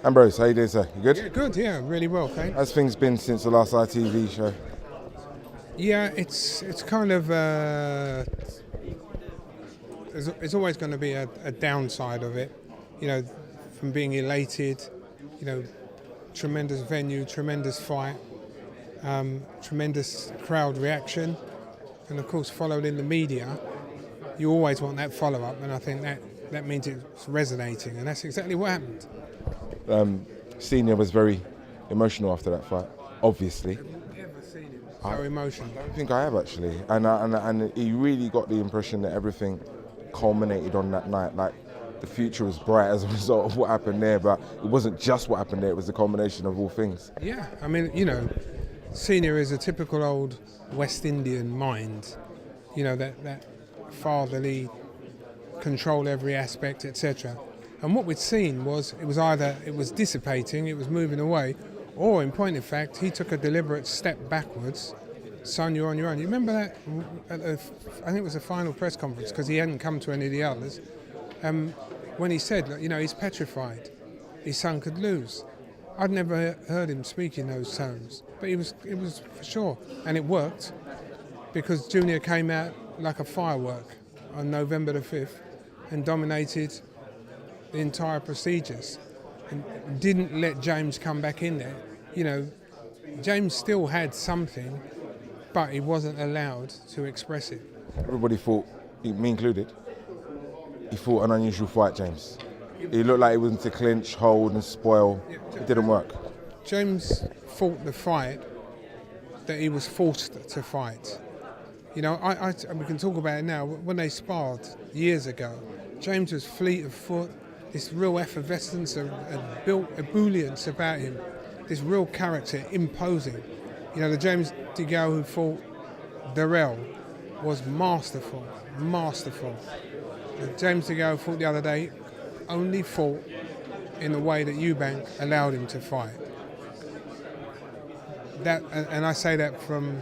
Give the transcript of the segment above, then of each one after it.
Ambrose, how you doing, sir? You good? Yeah, good. Yeah, really well, thanks. How's things been since the last ITV show? Yeah, it's kind of there's always going to be a downside of it, you know, from being elated, you know, tremendous venue, tremendous fight, tremendous crowd reaction, and of course followed in the media. You always want that follow-up, and I think that means it's resonating, and that's exactly what happened. Senior was very emotional after that fight, obviously. Have you ever seen him so emotional? I don't think I have actually, and he really got the impression that everything culminated on that night. Like the future was bright as a result of what happened there, but it wasn't just what happened there; it was the culmination of all things. Yeah, I mean, you know, Senior is a typical old West Indian mind. You know, that fatherly, control every aspect, etc. And what we'd seen was it was dissipating, it was moving away, or in point of fact, he took a deliberate step backwards. Son, you're on your own. You remember that? I think it was a final press conference because he hadn't come to any of the others. When he said, you know, he's petrified, his son could lose. I'd never heard him speak in those tones, but it was for sure, and it worked because Junior came out like a firework on November the 5th and dominated the entire procedures and didn't let James come back in there. You know, James still had something, but he wasn't allowed to express it. Everybody thought, me included, he fought an unusual fight, James. He looked like he was to clinch, hold and spoil. It didn't work. James fought the fight that he was forced to fight. You know, we can talk about it now. When they sparred years ago, James was fleet of foot, this real effervescence, a built ebullience about him, this real character, imposing. You know, the James DeGale who fought Jarrell was masterful. The James DeGale fought the other day only fought in the way that Eubank allowed him to fight. That, and I say that from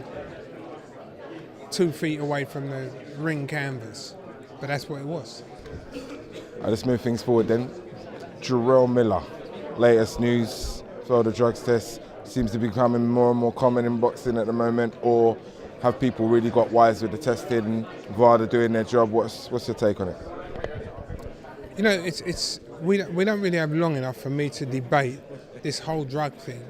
2 feet away from the ring canvas, but that's what it was. Let's move things forward then. Jarrell Miller, latest news, failed the drugs test, seems to be becoming more and more common in boxing at the moment, or have people really got wise with the testing, VADA doing their job? What's your take on it? You know, we don't really have long enough for me to debate this whole drug thing.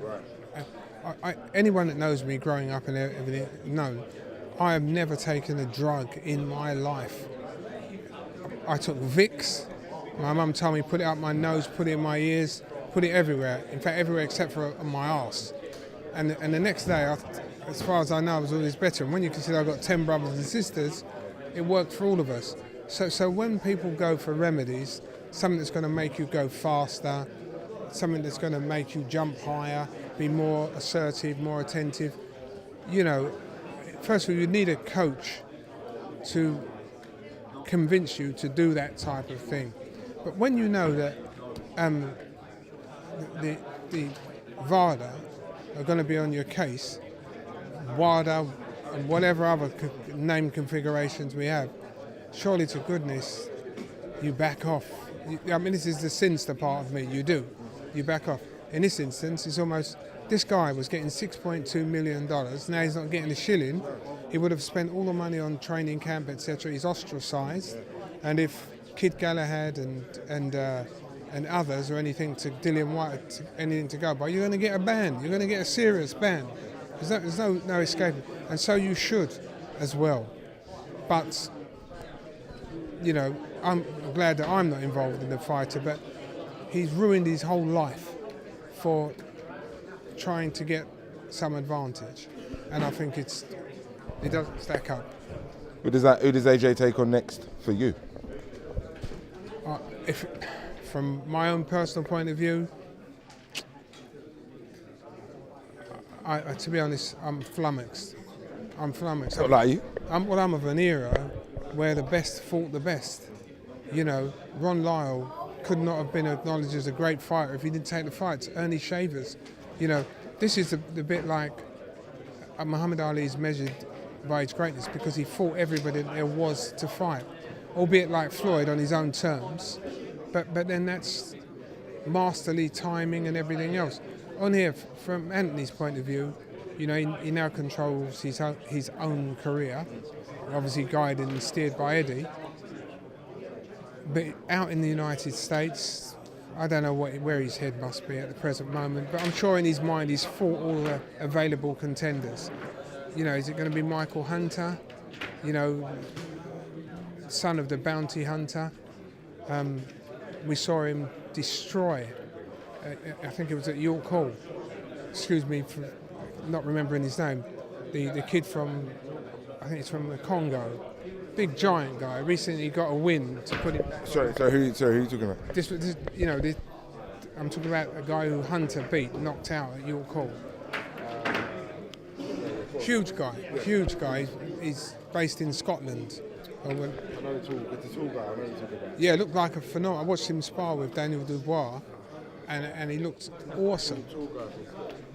Anyone that knows me growing up and everything knows, I have never taken a drug in my life. I took Vicks. My mum told me put it up my nose, put it in my ears, put it everywhere. In fact, everywhere except for on my arse. And the next day, as far as I know, I was always better. And when you consider I've got 10 brothers and sisters, it worked for all of us. So when people go for remedies, something that's going to make you go faster, something that's going to make you jump higher, be more assertive, more attentive, you know, first of all, you need a coach to convince you to do that type of thing. But when you know that the VADA are going to be on your case, WADA and whatever other name configurations we have, surely to goodness you back off. I mean, this is the sinister part of me. You back off. In this instance, it's almost, this guy was getting $6.2 million. Now he's not getting a shilling. He would have spent all the money on training camp, etc. He's ostracised. And if Kid Galahad and others or anything to Dillian White, anything to go by, you're going to get a ban. You're going to get a serious ban. There's no escaping. And so you should as well. But, you know, I'm glad that I'm not involved in the fighter, but he's ruined his whole life for trying to get some advantage. And I think it doesn't stack up. Who does AJ take on next for you? From my own personal point of view, to be honest, I'm flummoxed. Not like you? I'm of an era where the best fought the best. You know, Ron Lyle could not have been acknowledged as a great fighter if he didn't take the fights. Ernie Shavers, you know, this is the bit like Muhammad Ali's measured by his greatness because he fought everybody that there was to fight, albeit like Floyd on his own terms. But then that's masterly timing and everything else. On here, from Anthony's point of view, you know, he now controls his own career, obviously guided and steered by Eddie. But out in the United States, I don't know where his head must be at the present moment, but I'm sure in his mind he's fought all the available contenders. You know, is it going to be Michael Hunter, you know, son of the bounty hunter? We saw him destroy, I think it was at York Hall, excuse me for not remembering his name, the kid from, I think it's from the Congo, big giant guy, recently got a win to put him back. Sorry, who are you talking about? This, you know, I'm talking about a guy who Hunter beat, knocked out at York Hall. Huge guy. He's based in Scotland. I know the tall guy. I know you're talking about. Yeah, looked like a phenomenal. I watched him spar with Daniel Dubois, and he looked awesome.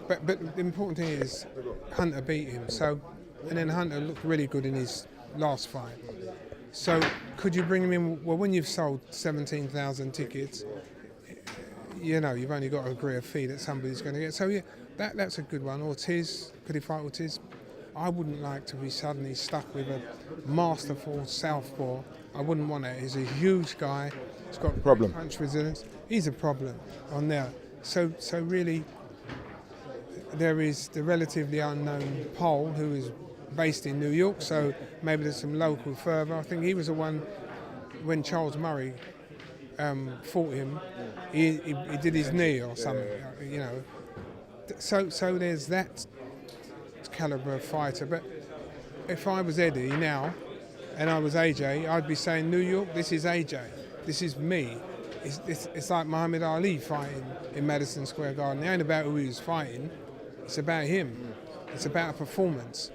But the important thing is Hunter beat him. So, and then Hunter looked really good in his last fight. So, could you bring him in? Well, when you've sold 17,000 tickets, you know you've only got to agree a fee that somebody's going to get. So yeah, that's a good one. Ortiz, could he fight Ortiz? I wouldn't like to be suddenly stuck with a masterful southpaw. I wouldn't want it. He's a huge guy. He's got problem. Punch resilience. He's a problem on there. So really, there is the relatively unknown Pole who is based in New York. So maybe there's some local fervour. I think he was the one when Charles Murray fought him. He did his knee or something. You know. So there's that calibre of fighter, but if I was Eddie now and I was AJ, I'd be saying, New York, this is AJ, this is me. It's like Muhammad Ali fighting in Madison Square Garden. It ain't about who he was fighting, it's about him. It's about a performance,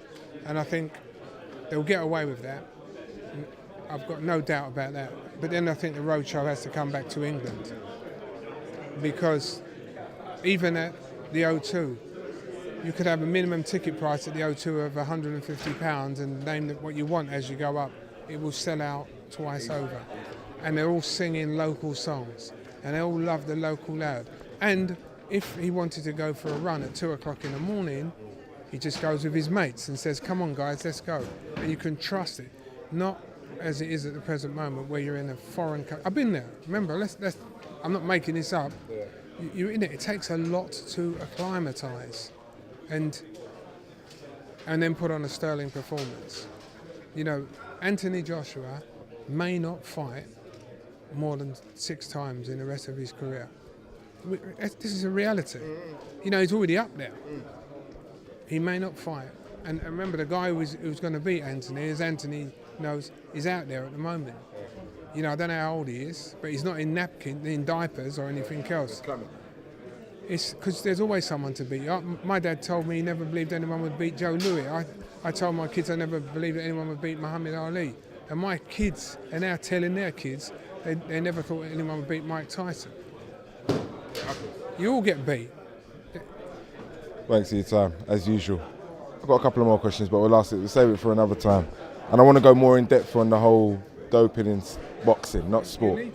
and I think they'll get away with that. I've got no doubt about that. But then I think the roadshow has to come back to England, because even at the O2, you could have a minimum ticket price at the O2 of £150 and name what you want as you go up. It will sell out twice over. And they're all singing local songs. And they all love the local lad. And if he wanted to go for a run at 2 o'clock in the morning, he just goes with his mates and says, come on guys, let's go. And you can trust it. Not as it is at the present moment where you're in a foreign country. I've been there. Remember, I'm not making this up. You're in it. It takes a lot to acclimatise. And then put on a sterling performance. You know, Anthony Joshua may not fight more than 6 times in the rest of his career. This is a reality. You know, he's already up there. He may not fight. And remember, the guy who's going to beat Anthony, as Anthony knows, is out there at the moment. You know, I don't know how old he is, but he's not in diapers or anything else. It's because there's always someone to beat. My dad told me he never believed anyone would beat Joe Louis. I told my kids I never believed that anyone would beat Muhammad Ali. And my kids are now telling their kids they never thought anyone would beat Mike Tyson. You all get beat. Thanks for your time, as usual. I've got a couple of more questions, but we'll save it for another time. And I want to go more in depth on the whole doping in boxing, not sport.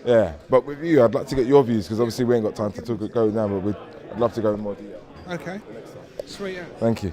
Yeah, but with you, I'd like to get your views, because obviously we ain't got time to go now, but I'd love to go in more detail. Okay. Sweet. Yeah. Thank you.